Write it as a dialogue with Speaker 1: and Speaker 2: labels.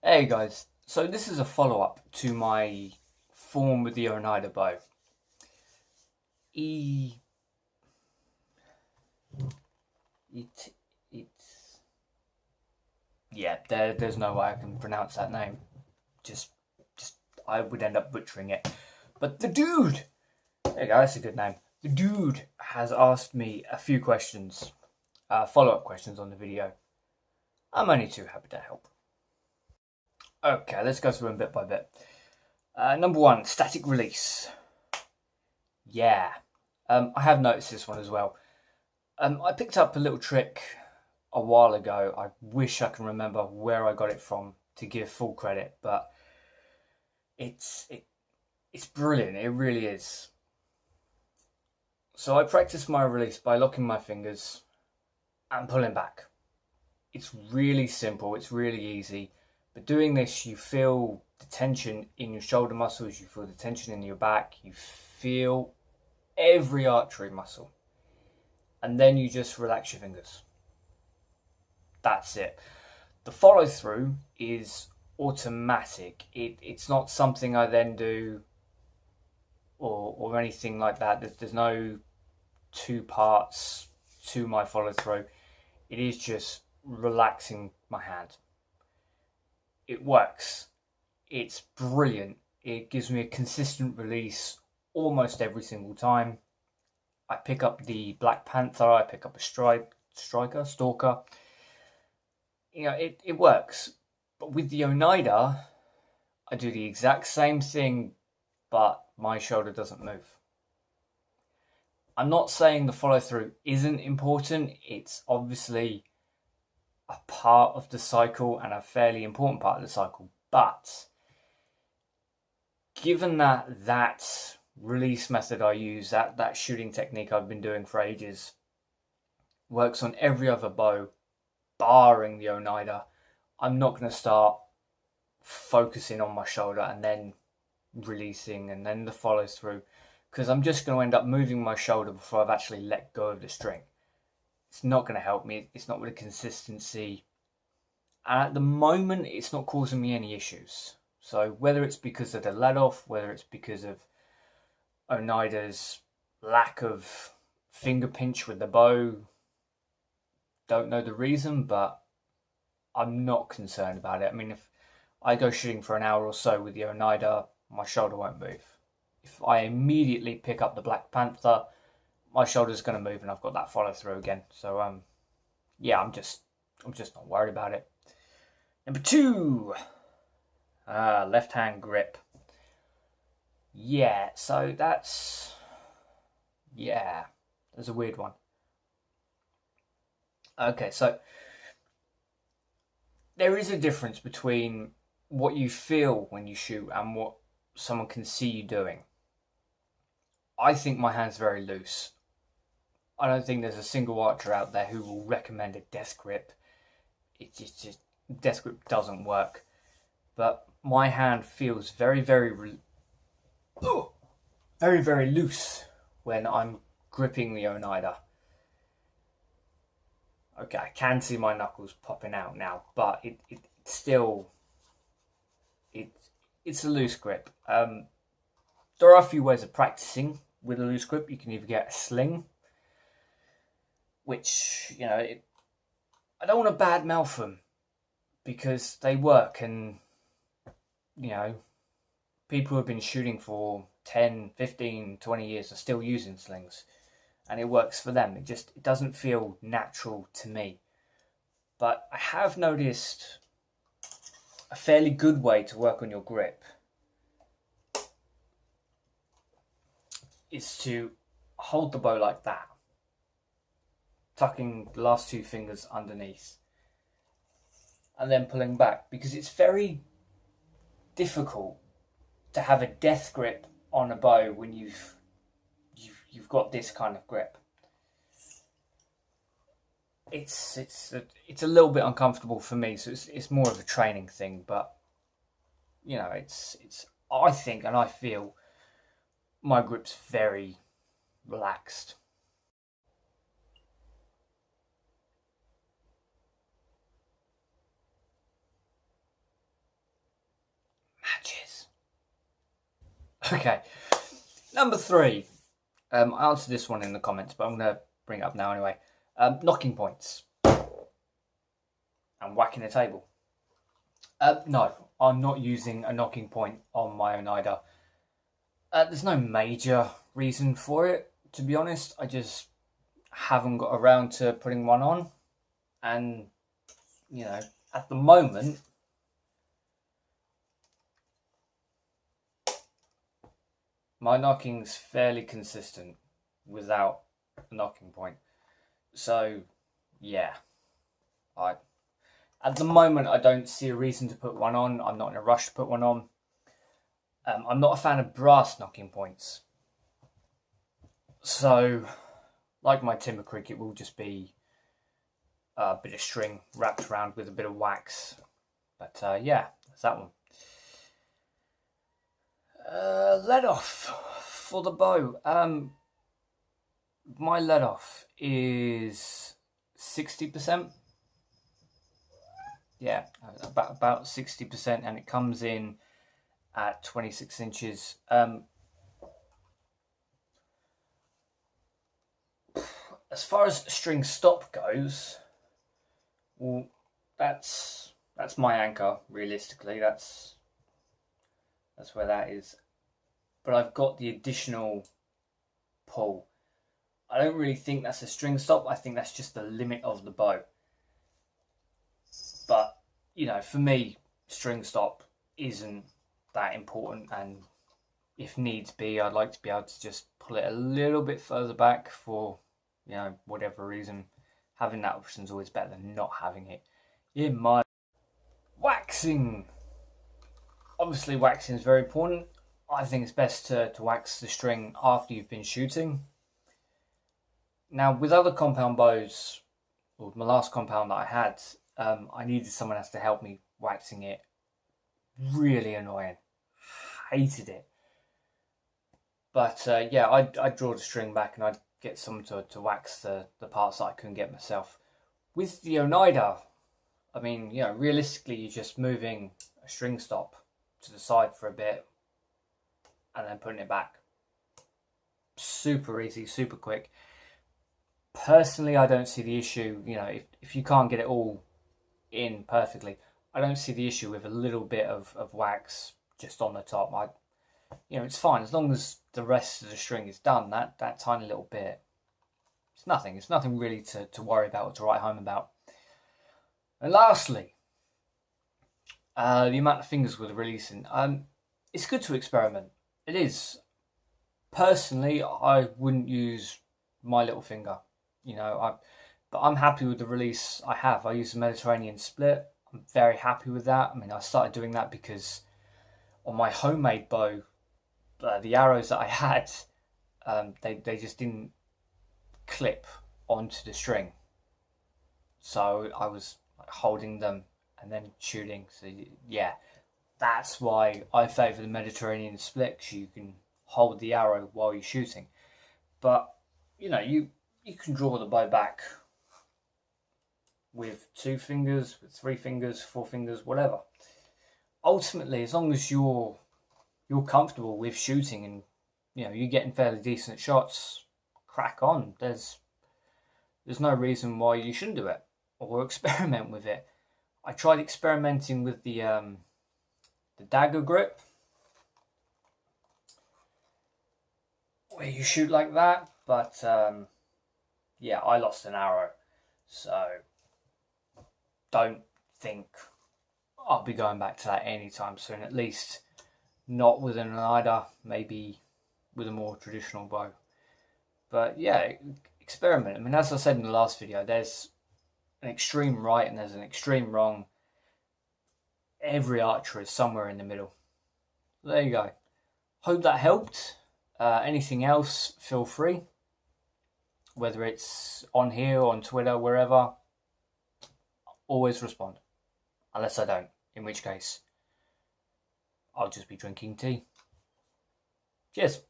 Speaker 1: Hey guys, so this is a follow-up to my form with the Oneida bow. E it it's yeah, there's no way I can pronounce that name. Just just I would end up butchering it. But the dude, there you go, that's a good name. The dude has asked me a few questions, follow-up questions on the video. I'm only too happy to help. Okay, let's go through them bit by bit. Number one, static release. Yeah, I have noticed this one as well. I picked up a little trick a while ago. I wish I can remember where I got it from to give full credit, but it's brilliant. It really is. So I practice my release by locking my fingers and pulling back. It's really simple. It's really easy. But doing this, you feel the tension in your shoulder muscles. You feel the tension in your back. You feel every artery muscle. And then you just relax your fingers. That's it. The follow through is automatic. It's not something I then do or anything like that. There's no two parts to my follow through. It is just relaxing my hand. It works. It's brilliant. It gives me a consistent release almost every single time. I pick up the Black Panther, I pick up a Stalker. You know, it works. But with the Oneida, I do the exact same thing, but my shoulder doesn't move. I'm not saying the follow through isn't important. It's obviously a part of the cycle and a fairly important part of the cycle. But given that release method I use, that shooting technique I've been doing for ages, works on every other bow, barring the Oneida, I'm not going to start focusing on my shoulder and then releasing and then the follow through, because I'm just going to end up moving my shoulder before I've actually let go of the string. It's not going to help me. It's not with a consistency. And at the moment, it's not causing me any issues. So whether it's because of the let off, whether it's because of Oneida's lack of finger pinch with the bow, don't know the reason, but I'm not concerned about it. I mean, if I go shooting for an hour or so with the Oneida, my shoulder won't move. If I immediately pick up the Black Panther, my shoulder's going to move and I've got that follow through again. So yeah, I'm just not worried about it. Number two, left hand grip. Yeah, so that's a weird one. Okay, so there is a difference between what you feel when you shoot and what someone can see you doing. I think my hand's very loose. I don't think there's a single archer out there who will recommend a death grip. It's just death grip doesn't work. But my hand feels very, very loose when I'm gripping the Oneida. Okay, I can see my knuckles popping out now, but it's a loose grip. There are a few ways of practicing with a loose grip. You can either get a sling, which, you know, I don't want to badmouth them because they work, and, you know, people who have been shooting for 10, 15, 20 years are still using slings, and it works for them. It doesn't feel natural to me. But I have noticed a fairly good way to work on your grip is to hold the bow like that, tucking the last two fingers underneath and then pulling back, because it's very difficult to have a death grip on a bow when you've got this kind of grip. It's a little bit uncomfortable for me, so it's more of a training thing. But you know, it's I think and I feel my grip's very relaxed. Okay, number 3. I answered this one in the comments, but I'm going to bring it up now anyway. Knocking points and whacking the table. No, I'm not using a knocking point on my Oneida. There's no major reason for it, to be honest. I just haven't got around to putting one on. And, you know, at the moment, my knocking's fairly consistent without a knocking point. So, yeah. At the moment, I don't see a reason to put one on. I'm not in a rush to put one on. I'm not a fan of brass knocking points. So, like my timber crick, it will just be a bit of string wrapped around with a bit of wax. But yeah, that's that one. Let off for the bow. My let off is 60%. Yeah, about 60%, and it comes in at 26 inches. As far as string stop goes, well, that's my anchor. Realistically, that's where that is. But I've got the additional pull. I don't really think that's a string stop. I think that's just the limit of the bow. But, you know, for me, string stop isn't that important, and if needs be, I'd like to be able to just pull it a little bit further back for, you know, whatever reason. Having that option is always better than not having it. In my waxing, obviously waxing is very important. I think it's best to wax the string after you've been shooting. Now, with other compound bows, or my last compound that I had, I needed someone else to help me waxing it. Really annoying. Hated it. But yeah, I'd draw the string back and I'd get someone to wax the parts that I couldn't get myself. With the Oneida, I mean, you know, realistically, you're just moving a string stop to the side for a bit and then putting it back. Super easy, super quick. Personally, I don't see the issue, you know, if you can't get it all in perfectly, I don't see the issue with a little bit of wax just on the top. You know, it's fine as long as the rest of the string is done. That tiny little bit, it's nothing really to worry about or to write home about. And lastly, the amount of fingers with releasing. It's good to experiment. It is. Personally, I wouldn't use my little finger. You know, but I'm happy with the release I have. I use the Mediterranean split. I'm very happy with that. I mean, I started doing that because on my homemade bow, the arrows that I had, they just didn't clip onto the string. So I was holding them and then shooting. So yeah, that's why I favour the Mediterranean split, because you can hold the arrow while you're shooting. But, you know, you can draw the bow back with 2 fingers, with 3 fingers, 4 fingers, whatever. Ultimately, as long as you're comfortable with shooting and, you know, you're getting fairly decent shots, crack on. There's no reason why you shouldn't do it or experiment with it. I tried experimenting with the dagger grip, where you shoot like that, but yeah, I lost an arrow, so don't think I'll be going back to that anytime soon, at least not with an Oneida, maybe with a more traditional bow. But yeah, experiment. I mean, as I said in the last video, there's an extreme right and there's an extreme wrong. Every archer is somewhere in the middle. There you go. Hope that helped. Anything else, feel free. Whether it's on here, on Twitter, wherever. Always respond. Unless I don't, in which case I'll just be drinking tea. Cheers.